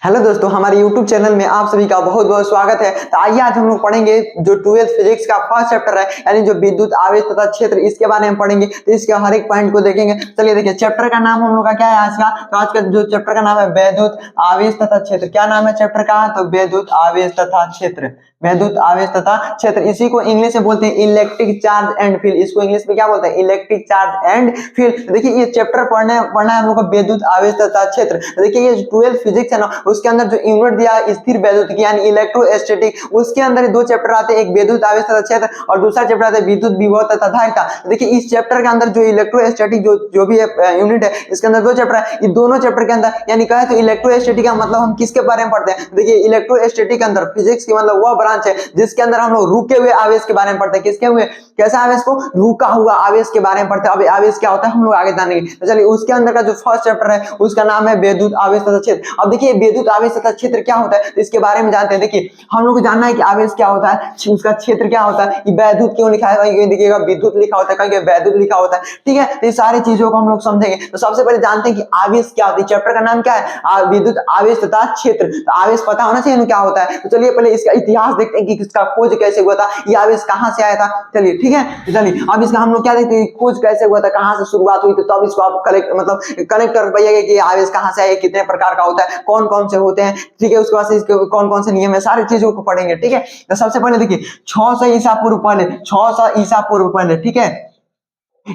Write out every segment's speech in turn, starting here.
Hello दोस्तों, हमारे YouTube channel में आप सभी का बहुत बहुत स्वागत है। तो आइए आज हम लोग पढ़ेंगे जो 12th फिजिक्स का फर्स्ट चैप्टर है, यानी जो विद्युत आवेश तथा क्षेत्र, इसके बारे में पढ़ेंगे। तो इसके हर एक पॉइंट को देखेंगे। चलिए देखिए, चैप्टर का नाम हम लोग का क्या है आज का। तो आज का जो चैप्टर का नाम है विद्युत आवेश तथा क्षेत्र। क्या नाम है चैप्टर का? तो विद्युत आवेश तथा क्षेत्र, विद्युत आवेश तथा क्षेत्र। इसी को इंग्लिश में बोलते हैं इलेक्ट्रिक चार्ज एंड फील्ड। इसको इंग्लिश में क्या बोलते हैं? Electric charge and field. देखिए ये चैप्टर पढ़ना है हम लोग को विद्युत आवेश तथा क्षेत्र। देखिए ये 12th फिजिक्स है ना, उसके अंदर जो यूनिट दिया है स्थिर वैद्युत की यानी इलेक्ट्रोस्टैटिक, उसके अंदर दो चैप्टर आते हैं, एक विद्युत आवेश तथा क्षेत्र और दूसरा चैप्टर आता है विद्युत विभव तथा धारिता। देखिए इस चैप्टर के अंदर जो इलेक्ट्रोस्टैटिक जो भी यूनिट है, इसके अंदर दो चैप्टर है। ये दोनों चैप्टर के अंदर यानी कहे तो इलेक्ट्रोस्टैटिक का मतलब हम किसके बारे में पढ़ते हैं? देखिए इलेक्ट्रोस्टैटिक के अंदर फिजिक्स की मतलब वह ब्रांच है जिसके अंदर हम लोग रुके हुए आवेश के बारे में पढ़ते हैं। किसके हुए? कैसा आवेश को? रुका हुआ आवेश के बारे में पढ़ते हैं। अब आवेश क्या होता है हम लोग आगे जानेंगे। तो चलिए उसके अंदर का जो फर्स्ट चैप्टर है उसका नाम है विद्युत आवेश तथा क्षेत्र। अब देखिए विद्युत आवेश तथा क्षेत्र क्या होता है, तो इसके बारे में जानते हैं। देखिए हम लोग को जानना है कि आवेश क्या होता है, उसका क्षेत्र क्या होता है, ये वैद्युत क्यों लिखा है, कहीं देखिएगा विद्युत लिखा होता है, कहीं वैद्युत लिखा होता है। ठीक है, तो ये सारी चीजों को हम लोग समझेंगे। तो सबसे पहले जानते हैं कि आवेश क्या होता है। चैप्टर का नाम क्या है? विद्युत आवेश तथा क्षेत्र। तो आवेश पता होना चाहिए क्या होता है। तो चलिए पहले इसका इतिहास देखते हैं कि इसका खोज कैसे हुआ था, ये आवेश कहां से आया था। चलिए ठीक है, तो चलिए अब इसका हम लोग क्या देखते हैं, खोज कैसे हुआ था, कहां से शुरुआत हुई थी। तो अब इसको आप कनेक्ट कर पाइएगा कि आवेश कहां से आया, कितने प्रकार का होता है, कौन कौन से होते हैं। ठीक है, उसके बाद इसके कौन कौन से नियम है, सारी चीजों को पढ़ेंगे। ठीक है, तो सबसे पहले देखिए 600 ईसा पूर्व पहले, 600 ईसा पूर्व पहले, ठीक है,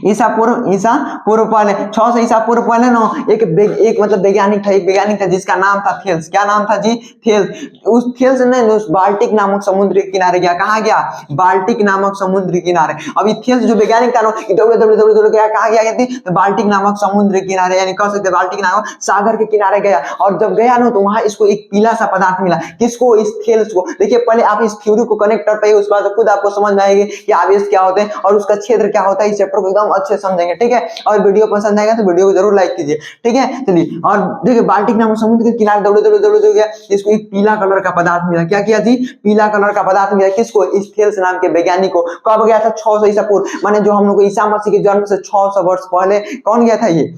ईसा पूर्व पहले 600 ईसा पूर्व पहले ना एक मतलब वैज्ञानिक था जिसका नाम था थेल्स। क्या नाम था जी? थेल्स। उस थेल्स ने उस बाल्टिक नामक समुद्र के किनारे गया। कहाँ गया? बाल्टिक नामक समुद्र के किनारे। अब थेल्स जो वैज्ञानिक था ना, दौड़े गया। कहाँ गया? तो बाल्टिक नामक समुद्र के किनारे, यानी कह सकते बाल्टिक नामक सागर के किनारे गया। और जब गया ना तो वहां इसको एक पीला सा पदार्थ मिला। किसको? इस थेल्स को। देखिए पहले आप इस थ्योरी को कनेक्ट कर पाइए, उसके बाद खुद आपको समझ में आएगी कि आवेश क्या होते हैं और उसका क्षेत्र क्या होता है। इस चैप्टर को एकदम अच्छे समझेंगे। ठीक है, और वीडियो पसंद आएगा तो वीडियो को जरूर लाइक कीजिए। ठीक है, चलिए और देखिए बाल्टिक नामक समुद्र के किनारे दौड़े गया, इसको एक पीला कलर का पदार्थ मिला। क्या किया जी? पीला कलर का पदार्थ मिला। किसको? इस थेल्स नाम के वैज्ञानिक को। कब गया था? 600 ईसा पूर्व, माने जो हम लोग को ईसा मसीह के जन्म से 600 वर्ष पहले कौन गया था? ये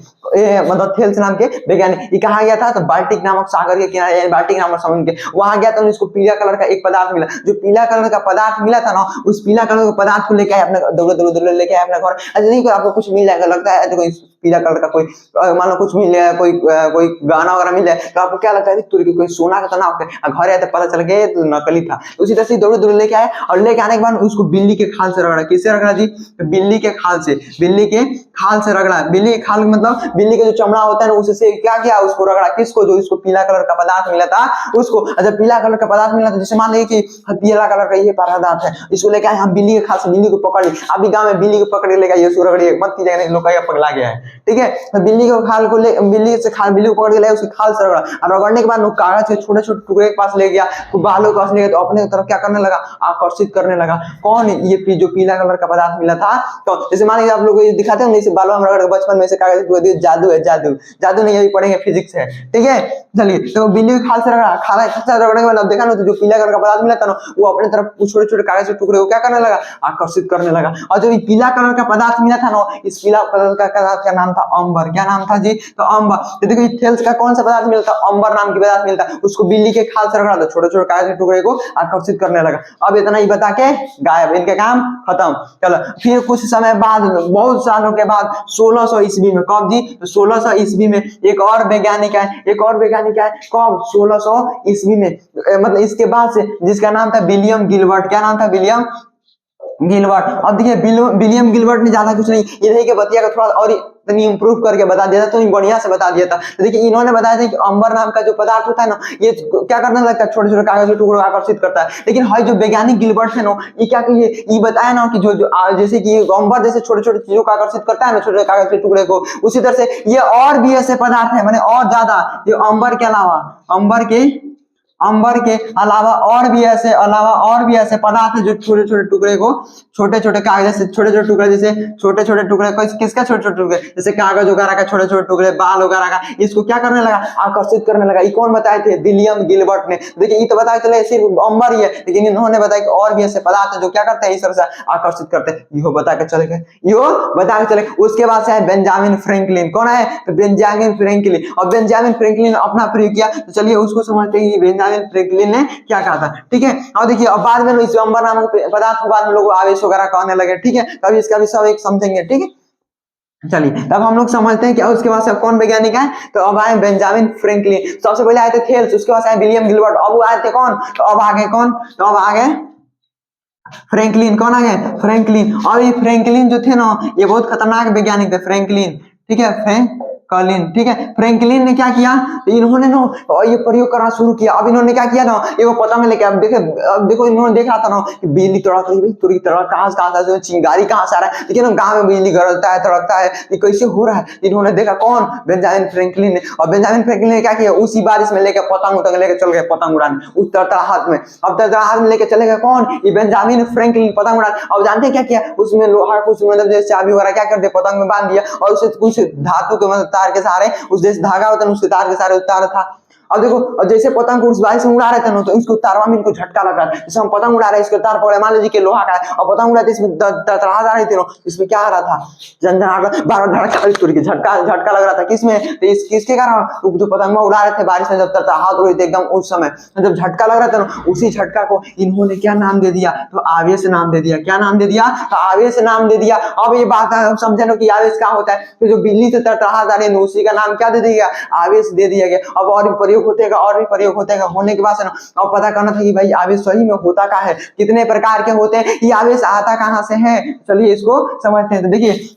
मतलब थेल्स नाम के वैज्ञानिक। ये कहाँ गया था? तो बाल्टिक नामक सागर के किनारे, बाल्टिक नामक समुद्र के वहां गया। तो इसको पीला कलर का एक पदार्थ मिला। जो पीला कलर का पदार्थ मिला था ना, उस पीला कलर के पदार्थ को लेके आए अपने दौड़े लेके आए अपने घर। अच्छा नहीं कोई आपको कुछ मिल जाएगा, लगता है तो कोई पीला कलर का कोई मान लो कुछ मिल जाए, कोई गाना वगैरह मिल जाए, तो आपको क्या लगता है कोई सोना का तो ना होता। घर आए तो पता चल गया तो नकली था। उसी तरह से दौड़े लेके आए और लेके आने के बाद उसको बिल्ली के खाल से रगड़ा। किससे रगड़ा जी? बिल्ली के खाल से। बिल्ली के खाल से रगड़ा। बिल्ली के खाल मतलब बिल्ली का जो चमड़ा होता है ना, उससे क्या किया? उसको रगड़ा। किसको? जो इसको पीला कलर का पदार्थ मिला था उसको। अच्छा पीला कलर का पदार्थ मिला था, जैसे मान लीजिए कि पीला कलर का ये पदार्थ है, इसको लेके आए हम बिल्ली के खाल से, बिल्ली को पकड़ ली। अभी गाँव में बिल्ली को पकड़ लेगा, ये उसको रगड़िए मत कीजिएगा, लोग पगला गया है। ठीक है, तो बिल्ली को खाल को ले, बिल्ली को पकड़ के लाया, उसकी खाल से रगड़ा। और रगड़ने के बाद कागज के छोटे छोटे टुकड़े के पास ले गया, बालों के पास ले गया, तो अपने तरफ क्या करने लगा? आकर्षित करने लगा। कौन? ये जो पीला कलर का पदार्थ मिला था। तो जैसे मान लीजिए आप लोग दिखाते हैं जैसे बालों में रगड़ के बचपन में से कागज टुकड़े, जादू है। जादू नहीं, यही पढ़ेंगे, फिजिक्स है। ठीक है, चलिए तो बिल्ली की खाल से रगड़ा। खाल से रगड़ने के बाद देखा ना, तो जो पीला कलर का पदार्थ मिला था ना, वो अपने तरफ छोटे छोटे कागज के टुकड़े को क्या करने लगा? आकर्षित करने लगा। और जो पीला कलर का पदार्थ मिला था ना, इस पीला कलर का पदार्थ का नाम था अंबर। क्या नाम था जी? तो अंबर। तो देखिए थेल्स का कौन सा पदार्थ मिलता? अंबर नाम की पदार्थ मिलता। उसको बिल्ली के खाल से रगड़ा, तो छोटे छोटे कागज के टुकड़े को आकर्षित करने लगा। अब इतना ही बता के गायब, इनके काम खत्म। चलो फिर कुछ समय बाद, बहुत सालों के बाद 1600 ईस्वी में, कब जी? तो 1600 ईस्वी में एक और वैज्ञानिक है। कब? 1600 ईस्वी में, मतलब इसके बाद से, जिसका नाम था विलियम गिलबर्ट। क्या नाम था? William Gilbert. अब देखिए विलियम गिलबर्ट ने ज्यादा कुछ नहीं, इन्हीं के बतिया का थोड़ा और इम्प्रूव करके बता दिया था, तो बढ़िया से बता दिया था। तो देखिए इन्होंने बताया था कि अंबर नाम का जो पदार्थ होता है ना, ये क्या करने लगता है? छोटे छोटे कागज के टुकड़ों को आकर्षित करता है। लेकिन है जो वैज्ञानिक गिलबर्ट है ना, ये क्या ये बताया ना कि जो जैसे कि अंबर जैसे छोटे छोटे चीजों को आकर्षित करता है ना, छोटे कागज के टुकड़े को, उसी तरह से ये और भी ऐसे पदार्थ है, मैंने और ज्यादा, ये अंबर के अलावा, अंबर के अंबर के अलावा और भी ऐसे पदार्थ है जो छोटे छोटे टुकड़े को, छोटे छोटे कागज से छोटे छोटे टुकड़े, जैसे छोटे छोटे टुकड़े किसका छोटे छोटे टुकड़े, जैसे कागज वगैरह का छोटे छोटे टुकड़े, बाल वगैरह का, इसको क्या करने लगा, आकर्षित करने लगा। ये कौन बताए थे, विलियम गिलबर्ट ने। देखिए ये तो बताया चले सिर्फ अंबर ही है, लेकिन इन्होंने बताया कि और भी ऐसे पदार्थ है जो क्या करते हैं, इस तरह से आकर्षित करते हैं। यो बता के चले गए, यो बता के चले। उसके बाद से है बेंजामिन फ्रैंकलिन। कौन है, तो बेंजामिन फ्रैंकलिन। और बेंजामिन फ्रैंकलिन ने अपना प्रयोग किया, तो चलिए उसको समझते हैं कि बेंजामिन फ्रैंकलिन ने क्या कहा था। ठीक है, और देखिए अब बाद में इस अंबर नामक पदार्थ को बाद में लोग आवेश वगैरह कहने लगे। ठीक है, तभी इसका भी सब एक समझेंगे। ठीक है, चलिए तब हम लोग समझते हैं कि उसके बाद सब कौन वैज्ञानिक है, तो अब आए बेंजामिन फ्रैंकलिन। सबसे पहले आए थे थेल्स, उसके बाद आए विलियम गिलबर्ट, अब वो आए थे कौन, तो अब आगे कौन, तो अब आगे फ्रैंकलिन। कौन आ गए, फ्रैंकलिन। और ये फ्रैंकलिन जो थे ना, ये बहुत खतरनाक वैज्ञानिक थे, फ्रैंकलिन। ठीक है, फ्रैंकलिन। ठीक है, फ्रैंकलिन ने क्या किया, तो इन्होंने ना ये प्रयोग करना शुरू किया। अब इन्होंने क्या किया ना, ये वो पतंग लेके, अब देखो इन्होंने देखा था ना कि बिजली तड़क रही, भाई तुरंत तड़क कहां से चिंगारी कहां से आ रहा है, देखिए ना गांव में बिजली गरजता है, तड़कता है, ये कैसे हो रहा है। इन्होंने देखा कौन, बेंजामिन फ्रैंकलिन ने। और बेंजामिन फ्रैंकलिन ने क्या किया, उसी बारिश में लेकर पतंग लेके चल गए, पतंग उड़ाने उस तरतराहट में। अब तरतराहट में लेके चले गए कौन, ये बेंजामिन फ्रैंकलिन, पतंग उड़ाने। अब जानते हैं क्या किया, उसमें लोहा कुछ मतलब जैसे चाबी वगैरह क्या कर दिया, पतंग में बांध दिया, और उसे कुछ धातु के मतलब तार के सहारे, उस जैसे धागा होता है उसके तार के सहारे उतारा था। अब देखो, और जैसे पतंग को उस बारिश में उड़ा रहे थे ना, तो उसको तारवा में इनको झटका लग रहा है। जैसे हम पतंग उड़ा रहे हैं, इसके तार पड़े, मान लीजिए कि लोहा का है, और पतंग उड़ाते इसमें तड़तड़ाहट आ रही थी ना, इसमें क्या आ रहा था, बार झटका लग रहा था। किसमें, तो किसके कारण, जो पतंग उड़ा रहे थे बारिश में, जब तड़तड़ाहट हो रही थी एकदम उस समय जब झटका लग रहा था ना, उसी झटका को इन्होंने क्या नाम दे दिया, तो आवेश नाम दे दिया। क्या नाम दे दिया, तो आवेश नाम दे दिया। अब ये बात समझे ना कि आवेश क्या होता है, तो जो बिजली से तड़तड़ाहट आ रही है उसी का नाम क्या दे दिया, आवेश दे दिया गया। अब और प्रयोग होते और भी प्रयोग होते होने के बाद से ना, अब पता करना था कि भाई आवेश सही में होता क्या है, कितने प्रकार के होते हैं, ये आवेश आता कहां से है। चलिए इसको समझते हैं। तो देखिए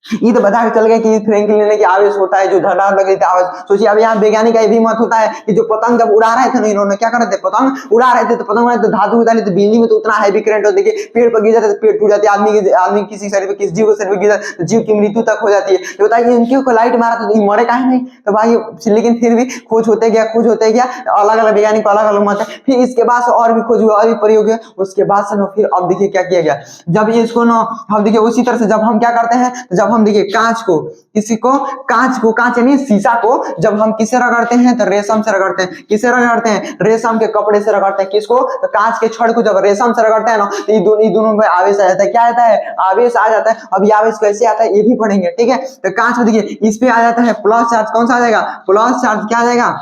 ये तो बता के चल गए कि फ्रैंकलिन ने कि आवेश होता है जो धड़ाधड़ लगी थी आवेश। सोचिए अब यहाँ वैज्ञानिक का ये भी मत होता है कि जो पतंग जब उड़ा रहे थे ना, इन्होंने क्या कर रहे थे, पतंग उड़ा रहे थे, तो पतंग उड़ा तो धातु उड़ा तो बिजली में तो उतना हैवी करंट होता है कि पेड़ पर गिर जाता है, पेड़ टूट जाती है, आदमी किसी शरीर पर, किसी जीव के शरीर पर गिर जाता है, जीव की मृत्यु तक हो जाती है। तो बताइए कि इनके लाइट मारा तो मरे काहे नहीं, तो भाई लेकिन फिर भी खोज होते गया, अलग अलग वैज्ञानिक अलग अलग मत है। फिर इसके बाद से और भी खोज हुआ, और भी प्रयोग हुआ। उसके बाद से ना फिर अब देखिए क्या किया गया, जब ये इसको ना हम देखिए उसी तरह से जब हम क्या करते हैं, जब हम देखिए कांच कांच यानी शीशा को जब हम किससे रगड़ते हैं, तो रेशम से रगड़ते हैं। किससे रगड़ते हैं, रेशम के कपड़े से रगड़ते हैं। किसको, तो कांच के छड़ को जब रेशम से रगड़ते हैं ना, तो ये दोनों में आवेश आ जाता है। क्या आता है, आवेश आ जाता है। अब ये आवेश कैसे आता है ये भी पढ़ेंगे। ठीक है, तो कांच में देखिए इस पे आ जाता है प्लस चार्ज। कौन सा आ जाएगा, प्लस चार्ज। क्या आ जाएगा,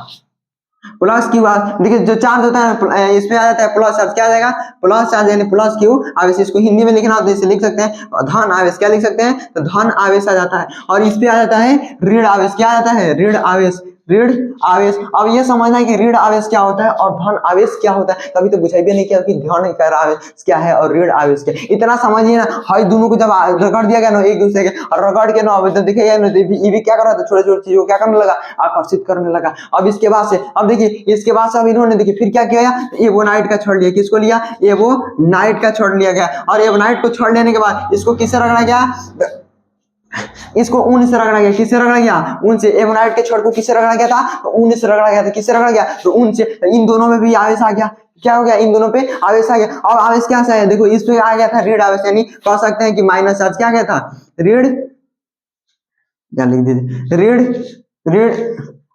प्लस क्यू। देखिए जो चार्ज होता है इसमें आ जाता है प्लस चार्ज। क्या आ जाएगा, प्लस चार्ज यानी प्लस क्यू आवेश। इसको हिंदी में लिखना हो तो इसे लिख सकते हैं धन आवेश। क्या लिख सकते हैं, तो धन आवेश आ जाता है। और इस पे आ जाता है ऋण आवेश। क्या आ जाता है, ऋण आवेश, ऋण आवेश। अब ये समझना है कि ऋण आवेश क्या होता है और धन आवेश क्या होता है। कभी तो बुझाई भी नहीं किया कि धन का आवेश क्या है और ऋण आवेश क्या है। इतना समझिए ना, हर दोनों को जब रगड़ दिया गया ना एक दूसरे के, और रगड़ के ना तो देखिए ये भी क्या कर रहा था, छोटे छोटे चीजों को क्या करने लगा, आकर्षित करने लगा। अब इसके बाद से अब देखिए इसके बाद से अब इन्होंने देखिए फिर क्या किया, एवोनाइट का छोड़ लिया। किसको लिया, एवोनाइट का छोड़ लिया गया। और एवोनाइट को छोड़ लेने के बाद इसको किससे रगड़ा गया, इसको ऊन से रगड़ा गया। किससे रगड़ा गया, ऊन से। एवोनाइट के छड़ को किससे रगड़ा गया था, तो ऊन से रगड़ा गया था। किससे रगड़ा गया, तो ऊन से। तो इन दोनों में भी आवेश आ गया। क्या हो गया, इन दोनों पे आवेश आ गया। और आवेश क्या से है, देखो इस पे आ गया था ऋण आवेश, यानी कह सकते हैं कि माइनस चार्ज। क्या गया था, ऋण, क्या लिख दीजिए,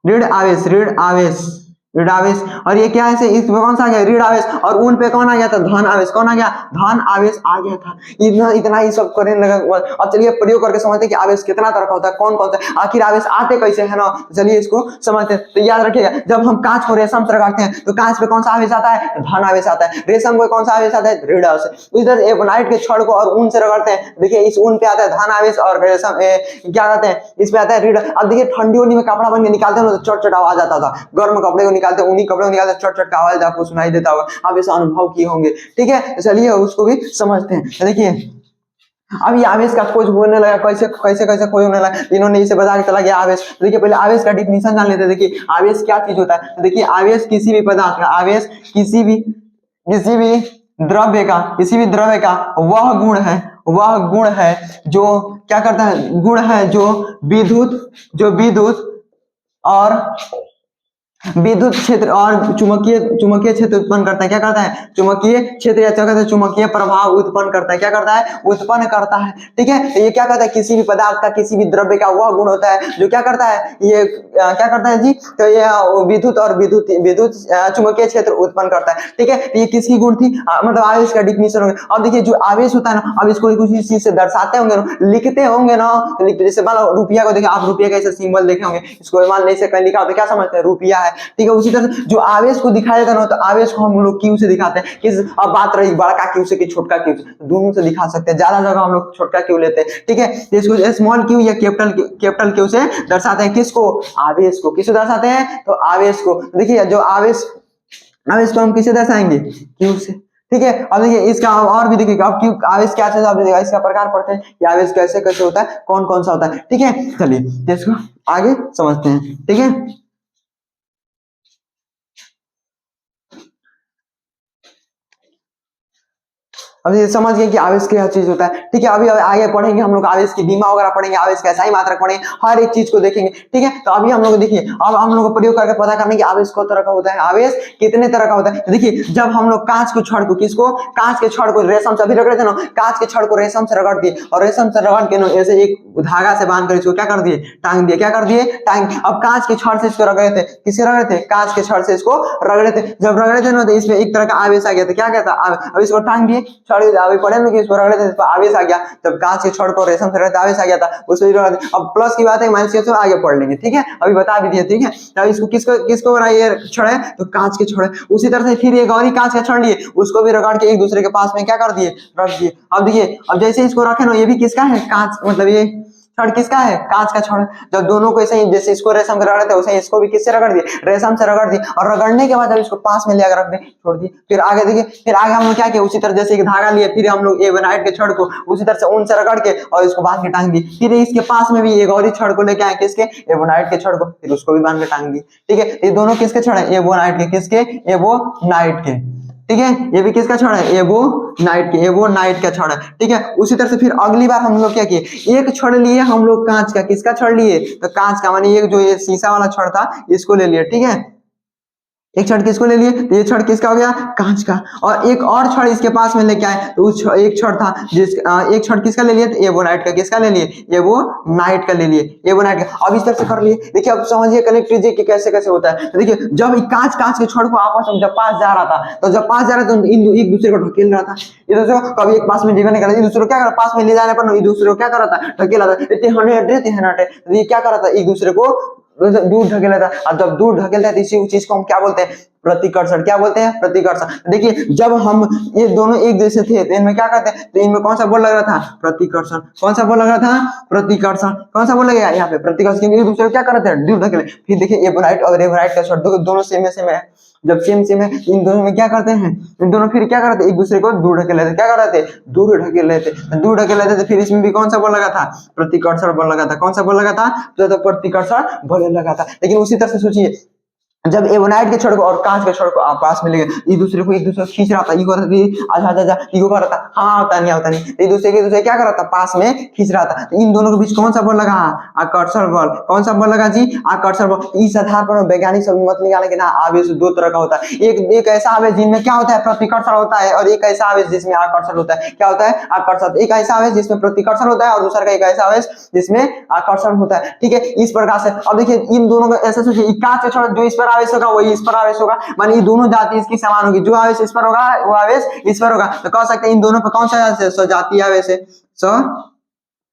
ऋण आवेश, ऋण आवेश, ऋण आवेश। और ये क्या है, इस पे कौन सा आ गया, ऋण आवेश। और उन पे कौन आ गया था, धन आवेश। कौन आ गया, धन आवेश आ गया था। इतना ही सब करने लगा। अब चलिए प्रयोग करके समझते हैं कि आवेश कितना तरह का होता है, कौन कौन सा, आखिर आवेश आते कैसे है ना। चलिए इसको समझते हैं। तो याद रखिएगा, जब हम कांच को रेशम से रगड़ते हैं तो कांच पे कौन सा आवेश आता है, धन आवेश आता है। रेशम पे कौन सा आवेश आता है, ऋण आवेश। इधर एवोनाइट के छड़ को और ऊन से रगड़ते हैं, देखिए इस ऊन पे आता है धन आवेश, और रेशम क्या कहते हैं, इस पे आता है ऋण। अब देखिए ठंडी उनी में कपड़ा बन के निकालते हैं तो चट चट आवाज आता था, गर्म कपड़े को निकालते हैं, ऊनी कपड़े को निकालते चट चट का आवाज आपको सुनाई देता होगा, आप ऐसा अनुभव किए होंगे। ठीक है, चलिए उसको भी समझते हैं। देखिए अब ये आवेश का खोज होने लगा, कैसे कैसे कैसे खोज होने लगा, इन्होंने इसे बता के चला गया आवेश। देखिए पहले आवेश का डिफिनीशन जान लेते हैं। देखिए आवेश क्या चीज होता है, तो देखिए आवेश किसी भी पदार्थ का, आवेश किसी भी द्रव्य का वह गुण है जो क्या करता है, गुण है जो विद्युत और विद्युत क्षेत्र और चुंबकीय क्षेत्र उत्पन्न करता है। क्या करता है? चुंबकीय क्षेत्र या क्या कहते हैं चुंबकीय प्रभाव उत्पन्न करता है। क्या करता है? उत्पन्न करता है। ठीक है, तो ये क्या करता है? किसी भी पदार्थ का, किसी भी द्रव्य का वह गुण होता है जो क्या करता है, ये क्या करता है जी, तो ये विद्युत चुंबकीय क्षेत्र उत्पन्न करता है। ठीक है, ये किसकी गुण थी? मतलब आवेश का डिफिनीशन हो गया। अब देखिए जो आवेश होता है ना, अब इसको कुछ चीज से दर्शाते होंगे ना, लिखते होंगे ना, जैसे मान लो रुपया को देखिए आप, रुपया का ऐसा सिंबल देखे होंगे, इसको मान लीजिए कहीं लिखा हो तो क्या समझते हैं? रुपया है। ठीक है, उसी तरह से जो आवेश को दिखाया जाता है ना, तो आवेश को हम लोग क्यू से दिखाते हैं। किस, अब बात रही बड़ा क्यू से कि छोटका क्यू से, दोनों से दिखा सकते हैं। ज्यादा जगह हम लोग छोटका क्यू लेते हैं। ठीक है, तो इसको स्मॉल क्यू या कैपिटल क्यू से दर्शाते हैं। किसको? आवेश को। किसको दर्शाते हैं? तो आवेश को। देखिए जो आवेश को हम किसे दर्शाएंगे? क्यू से। ठीक है, अब देखिए इसका और भी देखिए, अब क्यों आवेश क्या चीज, अब इसका प्रकार पढ़ते हैं कि आवेश कैसे कैसे होता है, कौन कौन सा होता है। ठीक है, चलिए इसको आगे समझते हैं। ठीक है, अब ये समझ गए कि आवेश क्या चीज होता है। ठीक है, अभी आगे पढ़ेंगे हम लोग आवेश की बीमा वगैरह पढ़ेंगे, आवेश का SI मात्रक पढ़ेंगे, हर एक चीज को देखेंगे। ठीक है, तो अभी हम लोग देखिए, अब हम लोग प्रयोग करके पता करने की आवेश को तरह का होता है, आवेश कितने तरह का होता है। देखिए जब हम लोग कांच को छड़ को, किसको? कांच के छड़ को रेशम से अभी रगड़े थे ना, कांच के छड़ को रेशम से रगड़ दिए और रेशम से रगड़ के ना ऐसे एक धागा से बांध कर इसको क्या कर दिए? टांग दिए। क्या कर दिए? टांग। अब कांच के छड़ से इसको रगड़े थे, किससे रगड़े थे? कांच के छड़ से इसको रगड़े थे। जब रगड़े थे ना तो इसमें एक तरह का आवेश आ गया था। क्या कहता? अब इसको टांग दिए, छड़ अभी पढ़े ना कि इसको रगड़े थे, इस पर आवेश आ गया। जब कांच के छड़ को रेशम से रगड़े आवेश आ गया था, उसको अब प्लस की बात है, माइनस की आगे पढ़ लेंगे। ठीक है, अभी बता भी दिए। ठीक है, अब इसको किसको ये छड़ है? तो कांच के छड़ है। उसी तरह से फिर एक और ही कांच का छड़ लिए, उसको भी रगड़ के एक दूसरे के पास में क्या कर दिए? रख दिए। अब देखिए, अब जैसे इसको रखे ना, ये भी किसका है? कांच, मतलब ये छड़ किसका है? कांच का छड़। जब दोनों को ऐसे ही, जैसे इसको रेशम से रगड़े थे, वैसे इसको भी किससे रगड़ दिए? रेशम से रगड़ दिए। और रगड़ने के बाद जब इसको पास में लेकर रख दिए, छोड़ दिए। फिर आगे देखिए, फिर आगे हम लोग क्या किए? उसी तरह जैसे एक धागा लिए, फिर हम लोग एबोनाइट के छड़ को उसी तरह से ऊन से रगड़ के और इसको बांध के टांग दिए। फिर इसके पास में भी एक और ही छड़ को लेके आए, किसके? एबोनाइट के छड़ को, फिर उसको भी बांध के टांग दिए। ठीक है, ये दोनों किसके छड़ है? एबोनाइट के। किसके? एबोनाइट के। ठीक है, ये भी किसका छड़ है? एबोनाइट का छड़ है। ठीक है, उसी तरह से फिर अगली बार हम लोग क्या किए? एक छड़ लिए हम लोग कांच का। किसका छड़ लिए? तो कांच का, मानी एक जो ये शीशा वाला छड़ था, इसको ले लिए। ठीक है, एक छड़ किसको ले लिए? तो ये छड़ किसका हो गया? कांच का। और एक और छड़ इसके पास में लेके आए, तो उस एक छड़ था एक छड़ किसका ले लिए? तो एबोनाइट का। किसका ले लिए? एबोनाइट का ले लिए, एबोनाइट का। अब इस तरह से कर लिए। देखिए अब समझिए कनेक्टिविटी कैसे कैसे होता है। तो देखिए जब कांच के छड़ को आपस में जब पास जा रहा था, तो जब पास जा रहा था तो एक दूसरे को ढकेल रहा था। ये दूसरे को कभी एक पास में जीवन नहीं कर रहा, दूसरे को क्या कर पास में ले जाने पर एक दूसरे को क्या कर रहा था? ढकेल रहा था। ये क्या कर रहा था? एक दूसरे को दूर ढकेला था। और जब दूर ढकेलता है तो इसी चीज को हम क्या बोलते हैं? प्रतिकर्षण। क्या बोलते हैं? प्रतिकर्षण। देखिए जब हम ये दोनों एक जैसे थे तो इनमें क्या करते हैं? तो इनमें कौन सा बोल लग रहा था? प्रतिकर्षण। कौन सा बोल लग रहा था? प्रतिकर्षण। कौन सा बोल लगेगा यहाँ पे? प्रतिकर्षण, क्योंकि एक दूसरे को क्या कर रहे थे? दूर ढकेले। फिर देखिए एबोनाइट और एबोनाइट का छड़ दोनों सेम है। जब सेम है, इन दोनों में क्या करते हैं? इन दोनों फिर क्या करते? एक दूसरे को दूर ढकेल लेते। क्या कर रहे थे? दूर ढकेल लेते। दूर ढकेल लेते थे। फिर इसमें भी कौन सा बोल लगा था? प्रतिकर्षण बोल लगा था। कौन सा बोल लगा था? तो प्रतिकर्षण बोलने लगा था। लेकिन उसी तरह से सोचिए, जब एबोनाइट के छड़ को और कांच के छड़ को पास में ले गए, एक दूसरे को खींच रहा था, ईगो आजा ईगो कर रहा था, हाँ होता नहीं, एक दूसरे क्या कर रहा था? पास में खींच रहा था। तो इन दोनों के बीच कौन सा बल लगा? आकर्षण बल। कौन सा बल लगा जी? आकर्षण बल। इस आधार पर वैज्ञानिक सब मत निकाले कि ना आवेश दो तरह का होता है। एक ऐसा आवेश जिनमें क्या होता है? प्रतिकर्षण होता है, और एक ऐसा आवेश जिसमें आकर्षण होता है। क्या होता है? आकर्षण। एक ऐसा आवेश जिसमें प्रतिकर्षण होता है और दूसरा का एक ऐसा आवेश जिसमें आकर्षण होता है। ठीक है, इस प्रकार से अब देखिए इन दोनों का ऐसा सोचिए, कांच के छड़ जो इस पर आवेश होगा वही इस पर आवेश होगा, मानी दोनों जाति इसकी समान होगी। जो आवेश इस पर होगा वो आवेश इस पर होगा। तो कह सकते हैं इन दोनों पर कौन सा सजातीय आवेश है?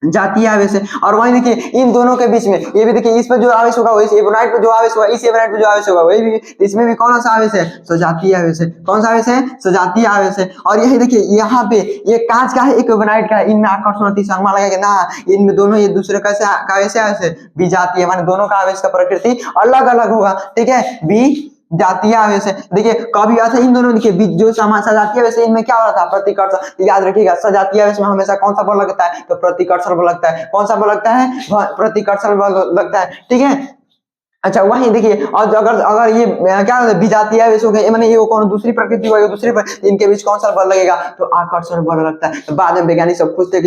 जातीय आवेश है। और वही देखिए इन दोनों के बीच में ये भी देखिए, इस पर जो आवेश होगा वही एबोनाइट पर जो आवेश होगा, इस एबोनाइट पर जो आवेश होगा वही भी, इसमें भी कौन सा आवेश है? सजातीय आवेश है। कौन सा आवेश है? सजातीय आवेश है। और यही देखिए यहाँ पे ये कांच का है, एक एबोनाइट का है, इनमें आकर्षण होती है। मान लगा ना इनमें दोनों एक दूसरे कैसे आवेश है? विजातीय, माने दोनों का आवेश का प्रकृति अलग अलग होगा। ठीक है, बी जातीय आवेश है। देखिए कभी ऐसा इन दोनों देखिए जो सजातीय आवेश है इनमें क्या हो रहा था? प्रतिकर्षण। याद रखिएगा सजातीय आवेश में हमेशा कौन सा बल लगता है? तो प्रतिकर्षण बल लगता है। कौन सा बल लगता है? प्रतिकर्षण बल लगता है। ठीक है, अच्छा वही देखिए, और अगर अगर ये क्या होता है विजातीय आवेश हो गए, माने ये कौन दूसरी प्रकृति हो गई, दूसरी इनके बीच कौन सा बल लगेगा, तो आकर्षण बल लगता है। तो बाद में वैज्ञानिक सब खुद से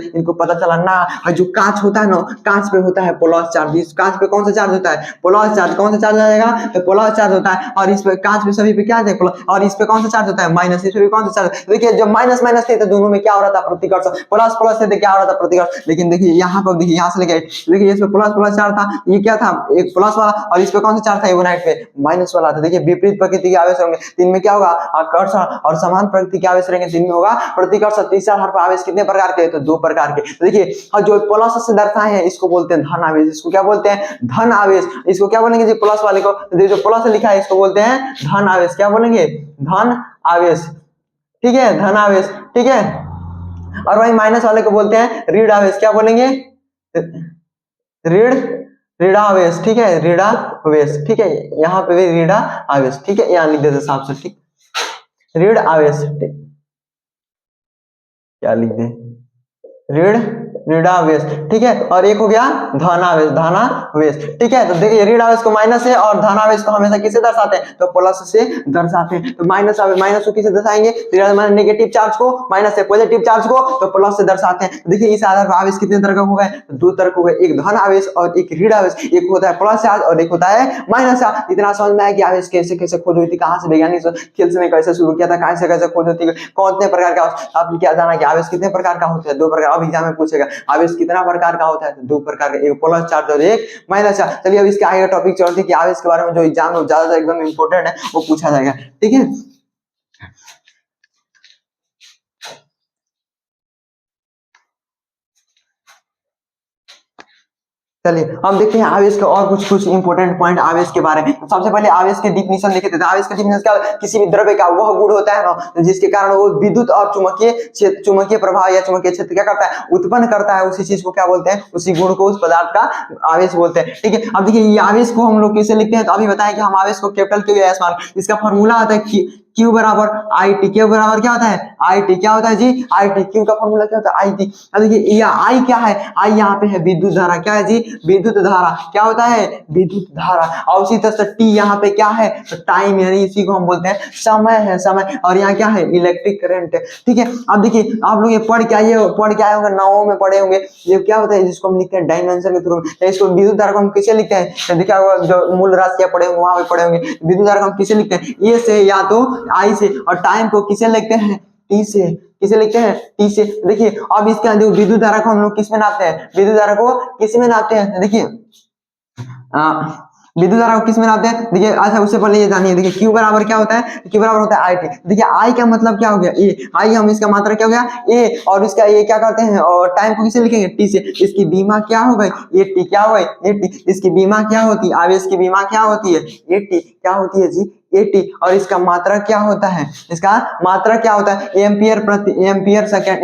इनको पता चला ना, और जो कांच होता है ना, कांच पे होता है प्लस चार्ज। इस कांच पे कौन सा चार्ज होता है, प्लस चार्ज। कौन सा चार्ज आएगा, तो प्लस चार्ज होता है। और इस पे कांच पे सभी पे क्या है प्लस, और इस पे कौन सा चार्ज होता है, माइनस। इस पे कौन सा चार्ज, देखिए जब माइनस माइनस थे तो दोनों में क्या हो रहा था, प्रतिकर्षण। प्लस प्लस थे तो क्या हो रहा था, प्रतिकर्षण। लेकिन देखिए यहाँ पर, देखिए यहाँ से लेके देखिए इसमें प्लस प्लस चार्ज था, ये क्या था, एक प्लस वाला, और इस पे कौन सा चार्ज था, एवोनाइट पे माइनस वाला था। देखिए विपरीत प्रकृति के आवेश होंगे, तीन में क्या होगा, आकर्षण, और समान प्रकृति के आवेश रहेंगे, तीन में होगा प्रतिकर्षण। तीसरा हर आवेश कितने प्रकार के, तो दो प्रकार के। तो देखिए, और जो प्लस से दर्शाए हैं इसको बोलते हैं धन आवेश। इसको क्या बोलते हैं, धन आवेश। इसको क्या बोलेंगे जी, प्लस वाले को, जो प्लस लिखा है इसको बोलते हैं धन आवेश। क्या बोलेंगे, धन आवेश, ठीक है, धन आवेश, ठीक है। और वही माइनस वाले को बोलते हैं ऋण आवेश। क्या बोलेंगे, ऋण, ऋणावेश, ठीक है, ऋणावेश, ठीक है। यहाँ पे भी ऋणा आवेश, ठीक है, यहाँ लिख देते साफ से, ठीक, ऋण आवेश, ठीक, क्या लिख दे, ऋण, ऋणावेश, ठीक है। और एक हो गया धनावेश, धनावेश, ठीक है। तो देखिए ऋणावेश को माइनस से और धनावेश को हमेशा किससे दर्शाते हैं, तो प्लस से दर्शाते हैं। तो माइनस माइनस को किससे दर्शाएंगे, नेगेटिव चार्ज को माइनस से, पॉजिटिव चार्ज को तो प्लस से दर्शाते हैं। तो देखिए इस आधार पर आवेश कितने तरह का हो गए, तो दो तरह हो गए, एक धन आवेश और एक ऋण आवेश। एक होता है प्लस चार्ज और एक होता है माइनस चार्ज। इतना समझ में आया कि आवेश कैसे कैसे खोज हुई थी, कहां से वैज्ञानिक खेल से कैसे शुरू किया था, कैसे कैसे खोज होती है, कौन से प्रकार का। आपने क्या जाना कि आवेश कितने प्रकार का होता है, दो प्रकार। अब एग्जाम में पूछेगा आवेश कितना प्रकार का होता है, तो दो प्रकार का, एक प्लस चार्ज और एक माइनस चार्ज। चलिए अब इसके आगे टॉपिक चलते हैं कि आवेश के बारे में जो एग्जाम में ज्यादा एकदम इंपॉर्टेंट है वो पूछा जाएगा, ठीक है। चलिए अब देखते हैं आवेश के और कुछ इंपॉर्टेंट पॉइंट आवेश के बारे में। सबसे पहले आवेश के डिफिनीशन देखे थे। आवेश का डिफिनीशन क्या, किसी भी द्रव्य का वह गुण होता है ना जिसके कारण वो विद्युत और चुंबकीय प्रभाव या चुंबकीय क्षेत्र क्या करता है, उत्पन्न करता है। उसी चीज को क्या बोलते हैं, उसी गुण को, उस पदार्थ का आवेश बोलते हैं, ठीक है। अब देखिए ये आवेश को हम लोग कैसे लिखते हैं, तो अभी बताएं कि हम आवेश को कैपिटल क्यू या स्मॉल, इसका फॉर्मूला आता है Q बराबर आई टी। क्यू बराबर क्या होता है, आई टी। क्या होता है जी, आई टी। क्यू का फॉर्मूला क्या होता है, आई टी। अब देखिए ये आई क्या है, आई यहाँ पे है विद्युत धारा। क्या है जी, विद्युत धारा। क्या होता है, विद्युत धारा। और उसी तरह से टी यहाँ पे क्या है, तो टाइम, यानी इसी को हम बोलते हैं समय है, समय। और यहाँ क्या है, इलेक्ट्रिक करंट है, ठीक है। अब देखिए आप लोग ये पढ़ के आए होंगे, नौ में पढ़े होंगे, ये क्या होता है जिसको हम लिखते हैं डायमेंशन के थ्रू। इसको विद्युत धारा को हम किसे लिखते हैं, तो देखिए जो मूल राशि पढ़े होंगे वहां पे पढ़े होंगे, विद्युत धारा को हम किसे लिखते हैं, ए से या तो आई से, और टाइम को किसे लिखते हैं, टी से। किसे लिखते हैं, टी से। देखिए अब इसके अंदर विद्युत धारा को हम लोग किस में नापते हैं, विद्युत धारा को किस में नापते हैं, देखिए विद्युत धारा को किस में नापते हैं, देखिए अच्छा उससे पहले ये जानिए, देखिए Q बराबर क्या होता है, Q बराबर होता है आई टी। देखिए आई का मतलब क्या हो गया, ए। आई हम इसका मात्रा क्या हो गया, ए, और इसका ये क्या करते हैं, और टाइम को किसे लिखेंगे, टी से। इसकी बीमा क्या हो गई, ए टी। क्या हो गई, ए टी। इसकी बीमा क्या होती है, आवेश की बीमा क्या होती है, ए टी। क्या होती है जी, 80। और इसका मात्रा क्या होता है, इसका मात्रा क्या होता है, एम्पियर प्रति, एम्पियर सेकंड,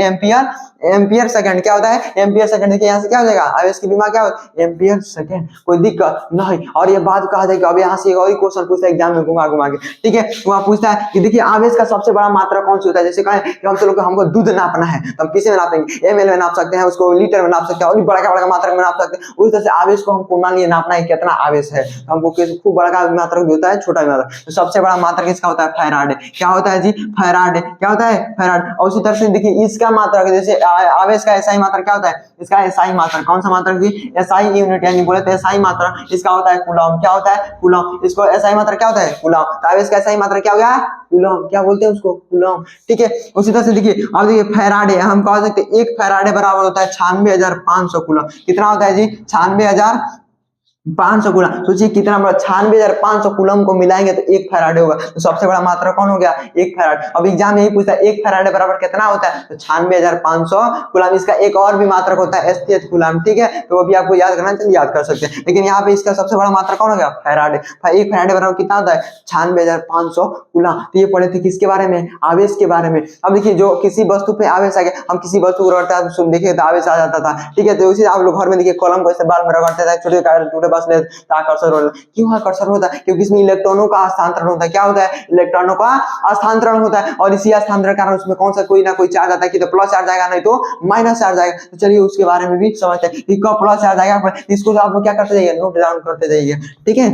एम्पियर सेकंड। क्या होता है, एम्पियर सेकंड। देखिए यहाँ से क्या हो जाएगा, आवेश की बीमा क्या होता है, एम्पियर सेकंड। कोई दिक्कत नहीं। और ये बात कहा जाए कि अब यहाँ से एक और क्वेश्चन पूछता है एग्जाम में घुमा घुमा के, ठीक है। वहाँ पूछता है कि देखिए आवेश का सबसे बड़ा मात्रा कौन सी होता है। जैसे कहें कि हम लोग हमको दूध नापना है, तो हम किसे में नापेंगे, एमएल में नाप सकते हैं, उसको लीटर में नाप सकते हैं, और बड़ा बड़ा मात्रा में नाप सकते हैं। उस तरह से आवेश को हमको मान लिए नापना है कितना आवेश है, हमको खूब बड़ा मात्रा भी होता है, छोटा भी होता है। तो सबसे बड़ा मात्रा किसका होता है, फैराड। क्या होता है जी, फैराड। क्या होता है, फैराड। और उसी तरह से देखिए इसका मात्रा, जैसे आवेश का एसआई मात्रा क्या होता है, इसका एसआई मात्रा कौन सा मात्रा की, एसआई यूनिट, यानी बोले तो एसआई मात्रा इसका होता है कूलम। क्या होता है, कूलम। इसको एसआई मात्रा क्या होता है, कूलम। तो आवेश का एसआई मात्रा क्या हो गया, कूलम। क्या बोलते हैं उसको, कूलम, ठीक है। उसी तरह से देखिए अब देखिए फैराडे, हम कह सकते हैं एक फैराडे बराबर होता है 96,500 कूलम। कितना होता है जी, 96,500 गुना। सोचिए कितना बड़ा, 96,500 कूलम को मिलाएंगे तो एक फैराडे होगा। तो सबसे बड़ा मात्रा कौन हो गया, एक फैराड। अब एग्जाम यही पूछता है एक फैराडे बराबर कितना होता है, तो 96,500 कूलम। इसका एक और भी मात्रक होता है एसटीएच कूलम, ठीक है। तो वो भी आपको याद करना चाहिए, याद कर सकते हैं। लेकिन यहाँ पे इसका सबसे बड़ा मात्रा कौन हो गया, फैराडे। एक फैराडे बराबर कितना होता है, 96,500 कूलम। तो ये पढ़े थे किसके बारे में, आवेश के बारे में। अब देखिए जो किसी वस्तु पे आवेश आ गया, हम किसी वस्तु को रगड़ते देखिए तो आवेश आ जाता था, ठीक है। तो उसी आप लोग घर में देखिए कलम को ऐसे बाल में रगड़ते थे, छोटे पास ले आकर्षण होता है। क्यों आकर्षण होता है? क्योंकि इसमें इलेक्ट्रॉनों का स्थानांतरण होता है। क्या होता है? इलेक्ट्रॉनों का स्थानांतरण होता है और इसी स्थानांतरण के कारण उसमें कौन सा कोई ना कोई चार्ज आता है कि तो प्लस चार्ज आएगा नहीं तो माइनस चार्ज आएगा। तो चलिए उसके बारे में भी समझते हैं कि कब प्लस चार्ज आएगा। इसको आप लोग क्या करते जाइए, नोट डाउन करते जाइए, ठीक है।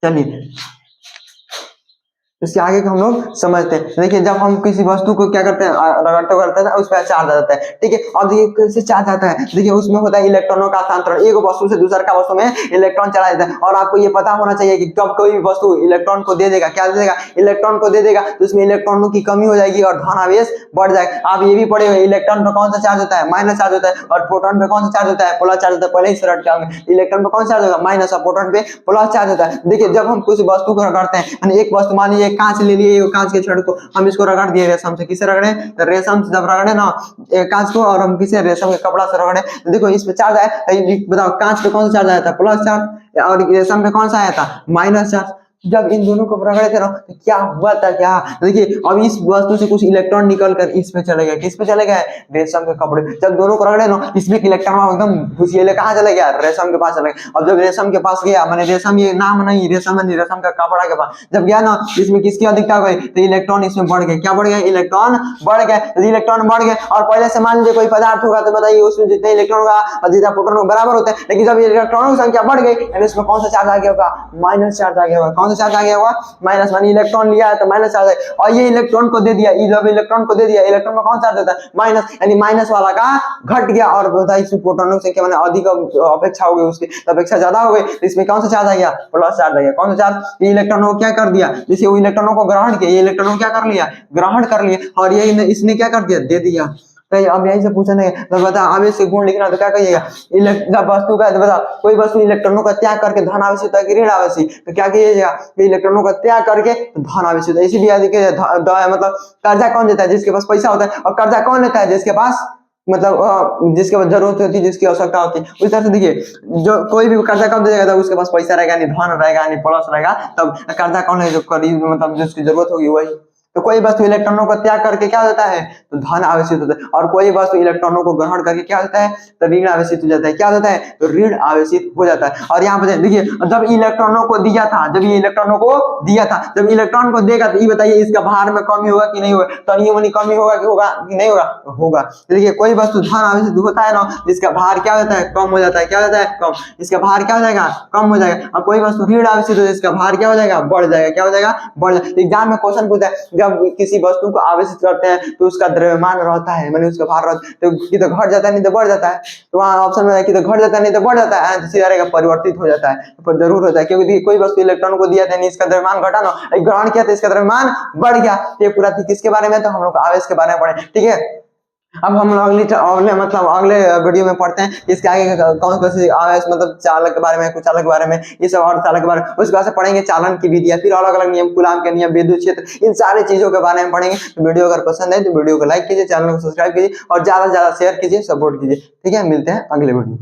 चलिए इसके आगे हम लोग समझते हैं। देखिए जब हम किसी वस्तु को क्या करते हैं, रगड़ते हैं उस पर चार्ज आ जाता है, ठीक है। अब देखिए कैसे चार्ज आता है, देखिए उसमें होता है इलेक्ट्रॉनों का स्थानांतरण, एक वस्तु से दूसरा का वस्तु में इलेक्ट्रॉन चला जाता है। और आपको ये पता होना चाहिए कि कब कोई वस्तु इलेक्ट्रॉन को दे देगा, क्या दे देगा, इलेक्ट्रॉन को दे देगा, तो उसमें इलेक्ट्रॉनों की कमी हो जाएगी और धन आवेश बढ़ जाएगा। आप ये भी पढ़े हुए इलेक्ट्रॉन पर कौन सा चार्ज होता है, माइनस चार्ज होता है, और प्रोटॉन पे कौन सा चार्ज होता है, प्लस चार्ज होता है। पहले ही से रट के आओगे, इलेक्ट्रॉन पे कौन सा चार्ज होगा, माइनस, और प्रोटॉन पे प्लस चार्ज होता है। देखिए जब हम कुछ वस्तु को रगड़ते हैं, एक वस्तु मान लीजिए कांच ले लिए, कांच के छड़ को हम इसको रगड़ दिए रेशम से, किसे रगड़े, रेशम से जब रगड़े ना कांच को, और हम किसे, रेशम के कपड़ा से रगड़े, तो देखो इस पे चार्ज आया, बताओ कांच पे कौन सा चार्ज आया था, प्लस चार्ज, और रेशम पे कौन सा आया था, माइनस चार्ज। जब इन दोनों को रगड़े थे ना तो क्या हुआ था, क्या देखिए अब इस वस्तु से कुछ इलेक्ट्रॉन निकल कर इस पे चले गए, किस पे चले गए, रेशम के कपड़े। जब दोनों को रगड़े ना इसमें इलेक्ट्रॉन एकदम घुसिए कहाँ चले गया, रेशम के पास चले गया। अब जब रेशम के पास गया, मैंने रेशम ये नाम नहीं, रेशम नहीं, रेशम का कपड़ा के पास जब गया ना, इसमें किसकी अधिकता हो गई, तो इलेक्ट्रॉन इसमें बढ़ गए। क्या बढ़ गए, इलेक्ट्रॉन बढ़ गए। तो इलेक्ट्रॉन बढ़ गए, और पहले से मान लीजिए कोई पदार्थ होगा तो बताइए उसमें जितने इलेक्ट्रॉन होगा और जितना प्रोटॉन होगा बराबर होता है। लेकिन जब इलेक्ट्रॉनों की संख्या बढ़ गई यानी इसमें कौन सा चार्ज आ गया होगा, माइनस चार्ज आ गया होगा। कौन सा चार्ज आ गया होगा, माइनस, मानी इलेक्ट्रॉन लिया है तो माइनस चार्ज है, और ये इलेक्ट्रॉन को दे दिया, जब इलेक्ट्रॉन को दे दिया, इलेक्ट्रॉन में कौन चार्ज होता है, माइनस, यानी माइनस वाला का घट गया। और बताइए इसमें प्रोटॉनों की संख्या माने अधिक अपेक्षा हो गई, उसकी अपेक्षा ज्यादा हो गई, तो इसमें कौन सा चार्ज आ गया, प्लस चार्ज आ गया। कौन सा चार्ज, ये इलेक्ट्रॉनों को क्या कर दिया, जैसे वो इलेक्ट्रॉनों को ग्रहण किया, ये इलेक्ट्रॉनों को क्या कर लिया, ग्रहण कर लिया, और ये इसने क्या कर दिया, दे दिया। तो अब यही से पूछा नहीं तो बता आवेश के गुण लिखना तो क्या कहिएगा, जब वस्तु का बता कोई वस्तु इलेक्ट्रॉनों का त्याग करके धन आवेश होता है कि ऋण आवेश, तो क्या कहिएगा, इलेक्ट्रॉनों का त्याग करके धन आवेश होता है। इसीलिए मतलब कर्जा कौन देता है, जिसके पास पैसा होता है, और कर्जा कौन लेता है, जिसके पास मतलब जिसके पास जरूरत होती है, जिसकी आवश्यकता होती है। उस तरह से देखिए जो कोई भी कर्जा कब देगा, तो उसके पास पैसा रहेगा, नहीं धन रहेगा, नहीं प्लस रहेगा, तब कर्जा कौन है, जो करीब मतलब जिसकी जरूरत होगी वही। तो कोई वस्तु इलेक्ट्रॉनों को त्याग करके क्या होता है, तो धन आवेशित होता है, और कोई वस्तु इलेक्ट्रॉनों को ग्रहण करके क्या होता है, तो ऋण आवेशित हो जाता है। क्या होता है, तो ऋण आवेशित हो जाता है। और यहाँ पे देखिए जब इलेक्ट्रॉनों को दिया था, जब ये इलेक्ट्रॉनों को दिया था, जब इलेक्ट्रॉन को देगा तो ये बताइए इसका भार में कमी होगा कि नहीं होगा, तनियो मनी कमी होगा कि नहीं होगा, तो होगा। देखिए कोई वस्तु धन आवेशित होता है ना, जिसका भार क्या होता है, कम हो जाता है। क्या होता है, कम, इसका भार क्या हो जाएगा, कम हो जाएगा। और कोई वस्तु ऋण आवेशित हो, इसका भार क्या हो जाएगा, बढ़ जाएगा। क्या हो जाएगा, बढ़ जाएगा। एग्जाम में क्वेश्चन पूछता है जब किसी वस्तु को आवेशित करते हैं तो उसका द्रव्यमान रहता है, मैंने उसका भार रहता है, तो कि तो घट जाता है नहीं तो बढ़ जाता है, तो वहां ऑप्शन में है कि तो घट जाता है नहीं तो बढ़ जाता है, सीधा रहेगा परिवर्तित हो जाता है, पर जरूर होता है। क्योंकि कोई वस्तु इलेक्ट्रॉन को दिया था नहीं, इसका द्रव्यमान घटा ना, ग्रहण किया तो इसका द्रव्यमान बढ़ गया। ये पूरा किसके बारे में, तो हम लोग आवेश के बारे में पढ़े, ठीक है। अब हम लोग अगले वीडियो में पढ़ते हैं इसके आगे कौन कौन सी आवेश मतलब चालक के बारे में, कुछ चालक के बारे में, ये सब और चालक के बारे में। उसके बाद से पढ़ेंगे चालन की विधियां, फिर अलग अलग नियम, कूलाम के नियम, विद्युत क्षेत्र, इन सारी चीजों के बारे में पढ़ेंगे। तो वीडियो अगर पसंद है तो वीडियो को लाइक कीजिए, चैनल को सब्सक्राइब कीजिए और ज्यादा से ज्यादा शेयर कीजिए, सपोर्ट कीजिए, ठीक है। मिलते हैं अगले वीडियो।